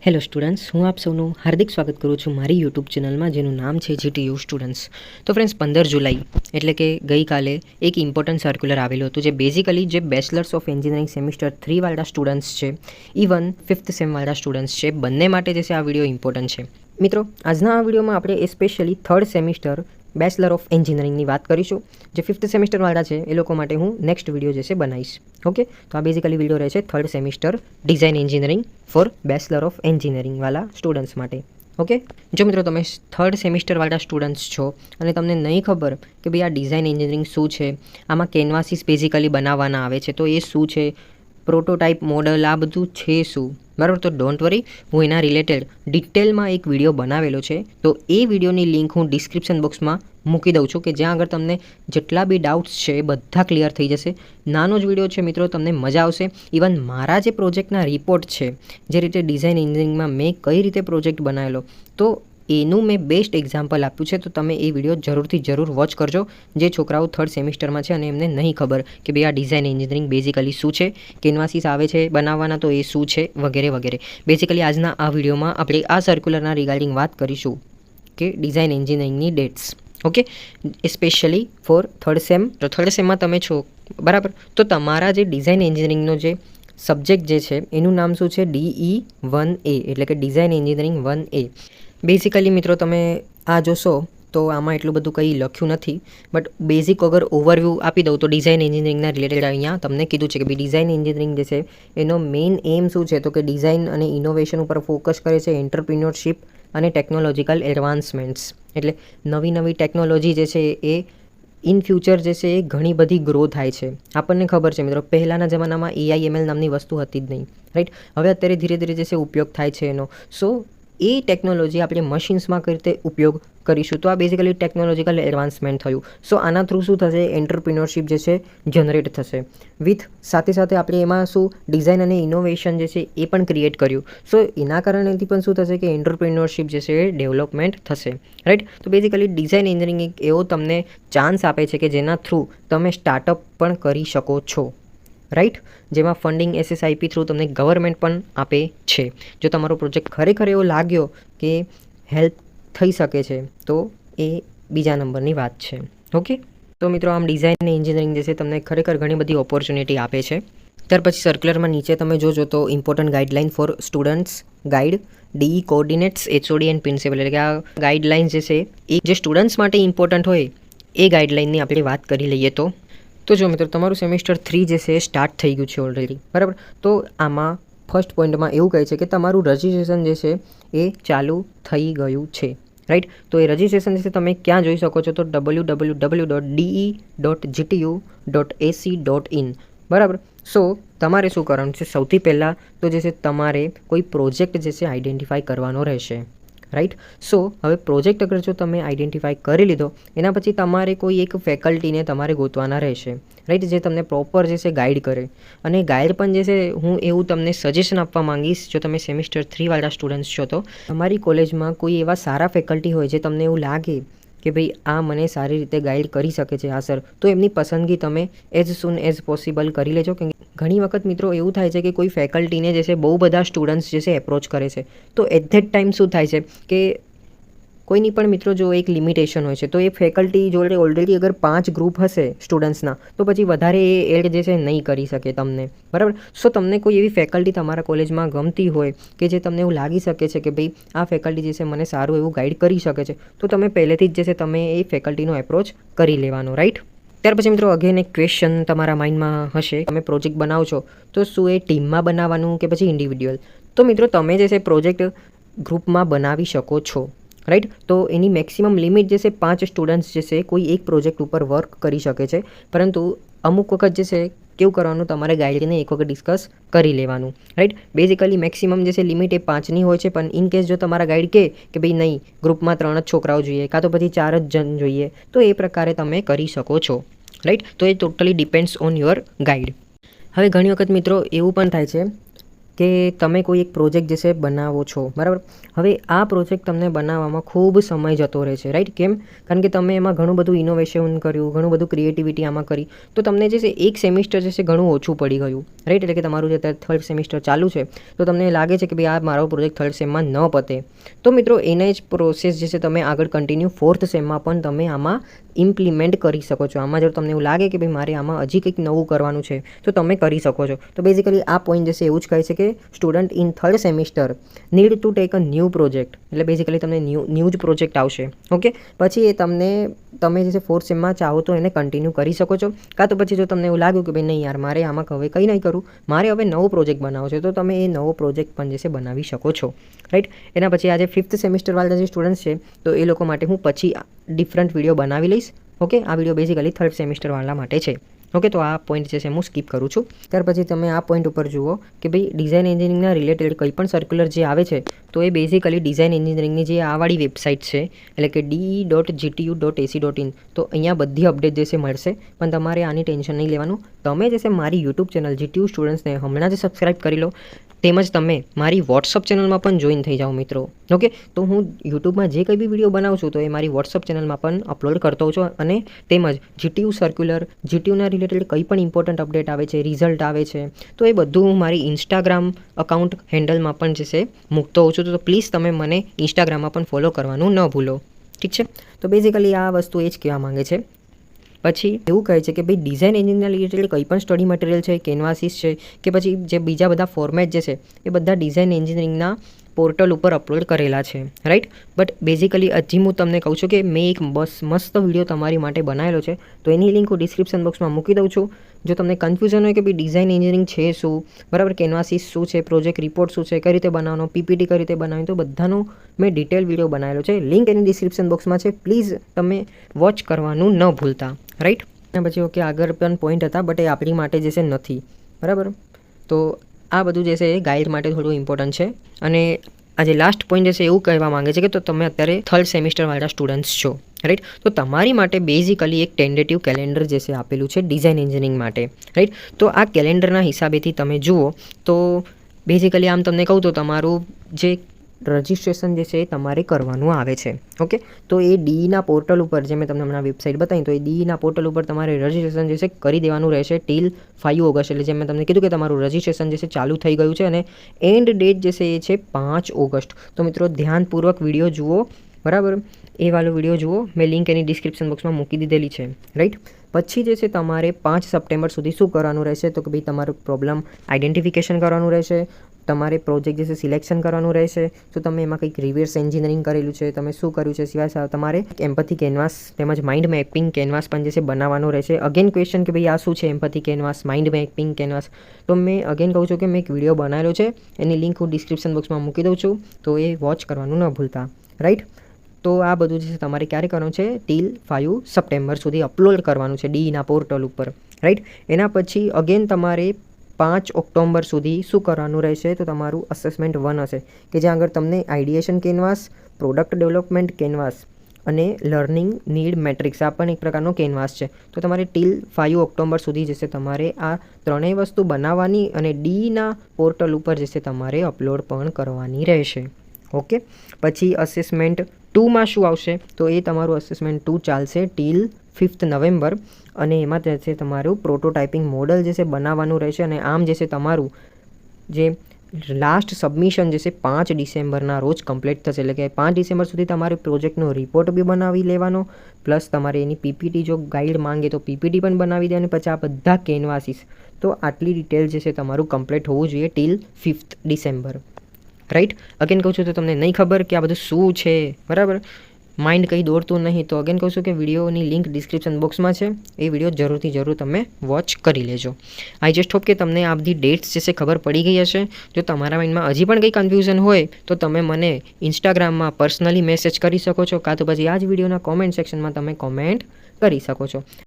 Hello students, હું આપ સૌનું હાર્દિક સ્વાગત કરું છું મારી યુટ્યુબ ચેનલમાં, જેનું નામ છે જીટીયુ સ્ટુડન્ટ્સ. તો ફ્રેન્ડ્સ, 15 જુલાઈ એટલે કે ગઈકાલે એક ઇમ્પોર્ટન્ટ સર્ક્યુલર આવેલું હતું, જે બેઝિકલી જે બેચલર્સ ઓફ એન્જિનિયરિંગ સેમિસ્ટર 3 વાળા સ્ટુડન્ટ્સ છે, ઇવન 5th સેમ વાળા સ્ટુડન્ટ્સ છે, બંને માટે જે છે આ વિડીયો ઇમ્પોર્ટન્ટ છે. મિત્રો, આજના આ વિડીયોમાં આપણે specially 3rd semester bachelor of એન્જિનિયરિંગની વાત કરીશું. જે 5th સેમિસ્ટરવાળા છે એ લોકો માટે હું નેક્સ્ટ વિડીયો જે છે બનાવીશ. ઓકે, તો આ બેઝિકલી વિડીયો રહે છે 3rd semester design engineering for bachelor of એન્જિનિયરિંગવાળા સ્ટુડન્ટ્સ માટે. ઓકે, જો મિત્રો તમે 3rd સેમિસ્ટરવાળા સ્ટુડન્ટ્સ છો અને તમને નહીં ખબર કે ભાઈ આ ડિઝાઇન એન્જિનિયરિંગ શું છે, આમાં કેનવાસીસ બેઝિકલી બનાવવાના આવે છે, તો એ શું છે, પ્રોટોટાઇપ મોડલ, આ બધું છે શું, બરાબર? તો ડોન્ટ વરી, હું એના રિલેટેડ ડિટેલમાં એક વિડીયો બનાવેલો છે, તો એ વિડીયોની લિંક હું ડિસ્ક્રિપ્શન બોક્સમાં મૂકી દઉં છું, કે જ્યાં આગળ તમને જેટલા બી ડાઉટ્સ છે એ બધા ક્લિયર થઈ જશે. નાનો જ વિડીયો છે મિત્રો, તમને મજા આવશે. ઇવન મારા જે પ્રોજેક્ટના રિપોર્ટ છે, જે રીતે ડિઝાઇન એન્જિનિયરિંગમાં મેં કઈ રીતે પ્રોજેક્ટ બનાવેલો, તો એનું મેં બેસ્ટ એક્ઝામ્પલ આપ્યું છે. તો તમે એ વિડીયો જરૂર વોચ કરજો, જે છોકરાઓ 3rd સેમિસ્ટરમાં છે અને એમને નહીં ખબર કે ભાઈ આ ડિઝાઇન એન્જિનિયરિંગ બેઝિકલી શું છે, કેનવાસીસ આવે છે બનાવવાના, તો એ શું છે વગેરે વગેરે. બેઝિકલી આજના આ વિડીયોમાં આપણે આ સર્ક્યુલરના રિગાર્ડિંગ વાત કરીશું કે ડિઝાઇન એન્જિનિયરિંગની dates. Okay, specially for 3rd sem. તો 3rd સેમમાં તમે છો, બરાબર? તો તમારા જે ડિઝાઇન એન્જિનિયરિંગનો જે સબ્જેક્ટ જે છે એનું નામ શું છે? DE1A, એટલે કે ડિઝાઇન એન્જિનિયરિંગ 1A. બેઝિકલી મિત્રો તમે આ જોશો તો આમાં એટલું બધું કંઈ લખ્યું નથી, બટ બેઝિક અગર ઓવરવ્યૂ આપી દઉં તો ડિઝાઇન એન્જિનિયરિંગના રિલેટેડ અહીંયા તમને કીધું છે કે ભાઈ ડિઝાઇન એન્જિનિયરિંગ જે છે એનો મેઇન એમ શું છે, તો કે ડિઝાઇન અને ઇનોવેશન ઉપર ફોકસ કરે છે, એન્ટરપ્રિન્યોરશિપ અને ટેકનોલોજીકલ એડવાન્સમેન્ટ્સ. એટલે નવી ટેકનોલોજી જે છે એ ઇન ફ્યુચર જે છે એ ઘણી બધી ગ્રો થાય છે. આપણને ખબર છે મિત્રો, પહેલાંના જમાનામાં AI/ML નામની વસ્તુ હતી જ નહીં, રાઈટ? હવે અત્યારે ધીરે ધીરે જે છે ઉપયોગ થાય છે એનો. સો એ ટેકનોલોજી આપણે મશીન્સમાં કઈ રીતે ઉપયોગ કરીશું, તો આ બેઝિકલી ટેકનોલોજીકલ એડવાન્સમેન્ટ થયું. સો આના થ્રુ શું થશે? એન્ટરપ્રિન્યોરશિપ જે છે જનરેટ થશે. વિથ સાથે સાથે આપણે એમાં શું ડિઝાઇન અને ઇનોવેશન જે છે એ પણ ક્રિએટ કર્યું. સો એના કારણેથી પણ શું થશે કે એન્ટરપ્રિન્યોરશિપ જે છે એ ડેવલપમેન્ટ થશે, રાઈટ? તો બેઝિકલી ડિઝાઇન એન્જિનિયરિંગ એક એવો તમને ચાન્સ આપે છે કે જેના થ્રુ તમે સ્ટાર્ટઅપ પણ કરી શકો છો, રાઈટ? જેમાં ફંડિંગ SSIP થ્રુ તમને ગવર્મેન્ટ પણ આપે છે. જો તમારો પ્રોજેક્ટ ખરેખર એવો લાગ્યો કે હેલ્પ થઈ શકે છે, તો એ બીજા નંબરની વાત છે. ઓકે, તો મિત્રો આમ ડિઝાઇન એન્જિનિયરિંગ જે છે તમને ખરેખર ઘણી બધી ઓપોર્ચ્યુનિટી આપે છે. ત્યાર પછી સર્ક્યુલરમાં નીચે તમે જોજો તો important guideline for students guide, DE coordinates, HOD and principal, એટલે કે આ ગાઈડલાઇન જે છે એ જે સ્ટુડન્ટ્સ માટે ઇમ્પોર્ટન્ટ હોય એ ગાઈડલાઇનની આપણે વાત કરી લઈએ. તો જો મિત્રો, તમારું સેમિસ્ટર 3 જે છે એ સ્ટાર્ટ થઈ ગયું છે ઓલરેડી, બરાબર? તો આમાં ફર્સ્ટ પોઈન્ટમાં એવું કહે છે કે તમારું રજિસ્ટ્રેશન જે છે એ ચાલુ થઈ ગયું છે, રાઈટ? તો એ રજિસ્ટ્રેશન જે છે તમે ક્યાં જોઈ શકો છો? તો www.de.gtu.ac.in, બરાબર? સો તમારે શું કરવાનું છે? સૌથી પહેલાં તો જે છે તમારે કોઈ પ્રોજેક્ટ જે છે આઈડેન્ટિફાઈ કરવાનો રહેશે, રાઈટ? સો હવે પ્રોજેક્ટ અગર જો તમે આઈડેન્ટિફાઈ કરી લીધો, એના પછી તમારે કોઈ એક ફેકલ્ટીને તમારે ગોતવાના રહેશે, રાઈટ? જે તમને પ્રોપર જે છે ગાઈડ કરે. અને ગાઈડ પણ જે છે હું એવું તમને સજેશન આપવા માંગીશ, જો તમે સેમિસ્ટર 3 વાળા સ્ટુડન્ટ્સ છો તો તમારી કોલેજમાં કોઈ એવા સારા ફેકલ્ટી હોય જે તમને એવું લાગે કે ભાઈ આ મને સારી રીતે ગાઈડ કરી શકે છે, હા સર, તો એમની પસંદગી તમે એઝ સૂન એઝ પોસિબલ કરી લેજો. કે ઘણી વખત મિત્રો એવું થાય છે કે કોઈ ફેકલ્ટીને જે છે બહુ બધા સ્ટુડન્ટ્સ જે છે એપ્રોચ કરે છે, તો એટ ધેટ ટાઈમ શું થાય છે કે કોઈની પણ મિત્રો જો એક લિમિટેશન હોય છે, તો એ ફેકલ્ટી જોડે ઓલરેડી અગર 5 ગ્રુપ હશે સ્ટુડન્ટ્સના, તો પછી વધારે એ એડ જે છે નહીં કરી શકે તમને, બરાબર? સો તમને કોઈ એવી ફેકલ્ટી તમારા કોલેજમાં ગમતી હોય કે જે તમને એવું લાગી શકે છે કે ભાઈ આ ફેકલ્ટી જે છે મને સારું એવું ગાઈડ કરી શકે છે, તો તમે પહેલેથી જ જે છે તમે એ ફેકલ્ટીનો એપ્રોચ કરી લેવાનો, રાઈટ? ત્યાર પછી મિત્રો અગેન એક ક્વેશ્ચન તમારા માઇન્ડમાં હશે, તમે પ્રોજેક્ટ બનાવો છો તો શું એ ટીમમાં બનાવવાનું કે પછી ઇન્ડિવિડ્યુઅલ? તો મિત્રો તમે જે છે પ્રોજેક્ટ ગ્રુપમાં બનાવી શકો છો, રાઈટ? તો એની મેક્સિમમ લિમિટ જે છે 5 સ્ટુડન્ટ્સ જે છે કોઈ એક પ્રોજેક્ટ ઉપર વર્ક કરી શકે છે. પરંતુ અમુક વખત જે છે કેવું કરવાનું, તમારે ગાઈડને એક વખત ડિસ્કસ કરી લેવાનું, રાઈટ? બેઝિકલી મેક્સિમમ જે છે લિમિટ એ 5ની હોય છે, પણ ઇન કેસ જો તમારા ગાઈડ કે ભાઈ નહીં, ગ્રુપમાં 3 જ છોકરાઓ જોઈએ કાં તો પછી 4 જ જણ જોઈએ, તો એ પ્રકારે તમે કરી શકો છો, રાઈટ? તો એ totally depends on your guide. હવે ઘણી વખત મિત્રો એવું પણ થાય છે કે તમે કોઈ એક પ્રોજેક્ટ જે છે બનાવો છો, બરાબર. હવે આ પ્રોજેક્ટ તમને બનાવવામાં ખૂબ સમય જતો રહે છે, રાઈટ. કેમ? કારણ કે તમે એમાં ઘણું બધું ઇનોવેશન કર્યું, ઘણું બધું ક્રિએટિવિટી આમાં કરી, તો તમને જે છે એક સેમિસ્ટર જે છે ઘણું ઓછું પડી ગયું, રાઈટ. એટલે કે તમારું જે અત્યારે થર્ડ સેમિસ્ટર ચાલુ છે, તો તમને લાગે છે કે ભાઈ આ મારો પ્રોજેક્ટ થર્ડ સેમમાં ન પતે, તો મિત્રો એને જ પ્રોસેસ જે છે તમે આગળ કન્ટિન્યુ ફોર્થ સેમમાં પણ તમે આમાં ઇમ્પ્લિમેન્ટ કરી શકો છો. આમાં જો તમને એવું લાગે કે ભાઈ મારે આમાં હજી કંઈક નવું કરવાનું છે, તો તમે કરી શકો છો. તો બેઝિકલી આ પોઈન્ટ જે છે એવું જ કહે છે કે student in third semester need to take a new project. એટલે બેઝિકલી તમને ન્યૂ જ પ્રોજેક્ટ આવશે, ઓકે. પછી એ તમે જે છે ફોર્થ સેમમાં ચાહો તો એને કન્ટિન્યુ કરી શકો છો. કાં તો પછી જો તમને એવું લાગ્યું કે ભાઈ નહીં યાર મારે આમાં હવે કંઈ નહીં કરું, મારે હવે નવો પ્રોજેક્ટ બનાવવો છે, તો તમે એ નવો પ્રોજેક્ટ પણ જે છે બનાવી શકો છો, રાઈટ. એના પછી આજે ફિફ્થ સેમિસ્ટરવાળા જે સ્ટુડન્ટ્સ છે, તો એ લોકો માટે હું પછી ડિફરન્ટ વિડીયો બનાવી લઈશ, ઓકે. આ વિડીયો બેઝિકલી થર્ડ સેમિસ્ટરવાળા માટે છે, ઓકે. તો આ પોઈન્ટ જે છે હું સ્કીપ કરું છું. ત્યાર પછી તમે આ પોઈન્ટ ઉપર જુઓ કે ભાઈ ડિઝાઇન એન્જિનિયરિંગના રિલેટેડ કંઈ પણ સર્ક્યુલર જે આવે છે, તો એ બેઝિકલી ડિઝાઇન એન્જિનિયરિંગની જે આવાળી વેબસાઇટ છે, એટલે કે de.gtu.ac.in, તો અહીંયા બધી અપડેટ જે છે મળશે. પણ તમારે આની ટેન્શન નહીં લેવાનું. તમે જે છે મારી યુટ્યુબ ચેનલ GTU સ્ટુડન્ટ્સને હમણાં જ સબસ્ક્રાઈબ કરી લો, તેમજ તમે મારી વોટ્સઅપ ચેનલમાં પણ જોઈન થઈ જાઓ મિત્રો, ઓકે. તો હું યુટ્યુબમાં જે કંઈ બી વિડીયો બનાવું છું, તો એ મારી વોટ્સઅપ ચેનલમાં પણ અપલોડ કરતો હોઉં છું. અને તેમજ GTU સર્ક્યુલર, GTUના રિલેટેડ કંઈ પણ ઇમ્પોર્ટન્ટ અપડેટ આવે છે, રિઝલ્ટ આવે છે, તો એ બધું હું મારી ઇન્સ્ટાગ્રામ અકાઉન્ટ હેન્ડલમાં પણ જે છે મૂકતો હોઉં છું. તો પ્લીઝ તમે મને ઇન્સ્ટાગ્રામમાં પણ ફોલો કરવાનું ન ભૂલો, ઠીક છે. તો બેઝિકલી આ વસ્તુ એ જ કહેવા માંગે છે. પછી એવું કહે છે કે ભાઈ ડિઝાઇન એન્જિનિયરિંગના રિલેટેડ કંઈ પણ સ્ટડી મટીરિયલ છે, કેનવાસીસ છે, કે પછી જે બીજા બધા ફોર્મેટ જે છે, એ બધા ડિઝાઇન એન્જિનિયરિંગના પોર્ટલ ઉપર અપલોડ કરેલા છે, રાઈટ. બટ બેઝિકલી હજી હું તમને કહું છું કે મેં એક મસ્ત વિડીયો તમારી માટે બનાવેલો છે, તો એની લિંક હું ડિસ્ક્રિપ્શન બોક્સમાં મૂકી દઉં છું. જો તમને કન્ફ્યુઝન હોય કે ભાઈ ડિઝાઇન એન્જિનિયરિંગ છે શું, બરાબર, કેનવાસીસ શું છે, પ્રોજેક્ટ રિપોર્ટ શું છે, કઈ રીતે બનાવવાનો, પીપીટી કઈ રીતે બનાવવાની, તો બધાનો મેં ડિટેલ વિડીયો બનાવેલો છે. લિંક એની ડિસ્ક્રિપ્શન બોક્સમાં છે, પ્લીઝ તમે વોચ કરવાનું ન ભૂલતા, રાઈટ. અને પછી ઓકે આગળ પણ પોઈન્ટ હતા, બટ એ આપણી માટે જે છે નથી, બરાબર. તો આ બધું જે છે એ ગાઈડ માટે થોડું ઇમ્પોર્ટન્ટ છે. અને આજે લાસ્ટ પોઈન્ટ જે છે એવું કહેવા માંગે છે કે તો તમે અત્યારે થર્ડ સેમિસ્ટરવાળા સ્ટુડન્ટ્સ છો, રાઈટ. તો તમારી માટે બેઝિકલી એક ટેન્ટેટિવ કેલેન્ડર જે છે આપેલું છે ડિઝાઇન એન્જિનિયરિંગ માટે, રાઈટ. તો આ કેલેન્ડરના હિસાબેથી તમે જુઓ તો બેઝિકલી આમ તમને કહું તો તમારું જે રજિસ્ટ્રેશન જે છે એ તમારે કરવાનું આવે છે, ઓકે. તો એ ડીઈના પોર્ટલ ઉપર જે મેં તમને હમણાં વેબસાઇટ બતાવી, તો એ ડીઈના પોર્ટલ ઉપર તમારે રજિસ્ટ્રેશન જે છે કરી દેવાનું રહેશે ટિલ 5 ઓગસ્ટ. એટલે જેમ મેં તમને કીધું કે તમારું રજિસ્ટ્રેશન જે છે ચાલુ થઈ ગયું છે અને એન્ડ ડેટ જે છે એ છે 5 ઓગસ્ટ. તો મિત્રો ધ્યાનપૂર્વક વિડીયો જુઓ, બરાબર. એ વાળો વિડીયો જુઓ, મેં લિંક એની ડિસ્ક્રિપ્શન બોક્સમાં મૂકી દીધેલી છે, રાઈટ. પછી જે છે તમારે 5 સપ્ટેમ્બર સુધી શું કરવાનું રહેશે, તો કે ભાઈ તમારું પ્રોબ્લેમ આઈડેન્ટિફિકેશન કરવાનું રહેશે, તમારે પ્રોજેક્ટ જે છે સિલેક્શન કરવાનું રહેશે. તો તમે એમાં કંઈક રિવર્સ એન્જિનિયરિંગ કરેલું છે, તમે શું કર્યું છે, સિવાય તમારે એમ્પથી કેનવાસ તેમજ માઇન્ડ મેપિંગ કેનવાસ પણ જે છે બનાવવાનો રહેશે. અગેન ક્વેશ્ચન કે ભાઈ આ શું છે એમ્પથી કેનવાસ, માઇન્ડ મેપિંગ કેનવાસ, તો મેં અગેન કહું છું કે મેં એક વિડીયો બનાવેલો છે, એની લિંક હું ડિસ્ક્રિપ્શન બોક્સમાં મૂકી દઉં છું, તો એ વોચ કરવાનું ન ભૂલતા, રાઈટ. તો આ બધું જે છે તમારે ક્યારે કરવાનું છે, ટિલ 5 સપ્ટેમ્બર સુધી અપલોડ કરવાનું છે ડીઈના પોર્ટલ ઉપર, રાઈટ. એના પછી અગેન તમારે 5 ઓક્ટોબર સુધી શું કરવાનું રહેશે, તો તમારું અસેસમેન્ટ 1 હશે, કે જ્યાં આગળ તમને આઈડિએશન કેનવાસ, પ્રોડક્ટ ડેવલપમેન્ટ કેનવાસ અને લર્નિંગ નીડ મેટ્રિક્સ આ પણ એક પ્રકારનો કેનવાસ છે. તો તમારે ટિલ 5 ઓક્ટોબર સુધી જે છે તમારે આ ત્રણેય વસ્તુ બનાવવાની અને ડીના પોર્ટલ ઉપર જે છે તમારે અપલોડ પણ કરવાની રહેશે, ઓકે. પછી અસેસમેન્ટ 2માં શું આવશે, તો એ તમારું અસેસમેન્ટ 2 ચાલશે ટિલ 5 નવેમ્બર, અને એમાં જે છે તમારું પ્રોટોટાઇપિંગ મોડલ જે છે બનાવવાનું રહેશે. અને આમ જે છે તમારું જે લાસ્ટ સબમિશન જે છે 5 ડિસેમ્બરના રોજ કમ્પ્લીટ થશે. એટલે કે 5 ડિસેમ્બર સુધી તમારે પ્રોજેક્ટનો રિપોર્ટ બી બનાવી લેવાનો, પ્લસ તમારે એની પીપીટી જો ગાઈડ માંગે તો પીપીટી પણ બનાવી દેવાની. પછી આ બધા કેનવાસીસ, તો આટલી ડિટેલ જે છે તમારું કમ્પ્લીટ હોવું જોઈએ ટિલ 5 ડિસેમ્બર, રાઈટ. અગેન કહું છું તો તમને નહીં ખબર કે આ બધું શું છે, બરાબર, માઇન્ડ કંઈ દોડતું નહીં, તો અગેન કહું છું કે વિડીયોની લિંક ડિસ્ક્રિપ્શન બોક્સમાં છે, એ વિડીયો જરૂર તમે વોચ કરી લેજો. આઈ જસ્ટ હોપ કે તમને આ બધી ડેટ્સ જે છે ખબર પડી ગઈ હશે. જો તમારા માઇન્ડમાં હજી પણ કંઈ કન્ફ્યુઝન હોય તો તમે મને ઇન્સ્ટાગ્રામમાં પર્સનલી મેસેજ કરી શકો છો, કાં તો પછી આ જ વિડીયોના કોમેન્ટ સેક્શનમાં તમે કોમેન્ટ કરી શકો છો.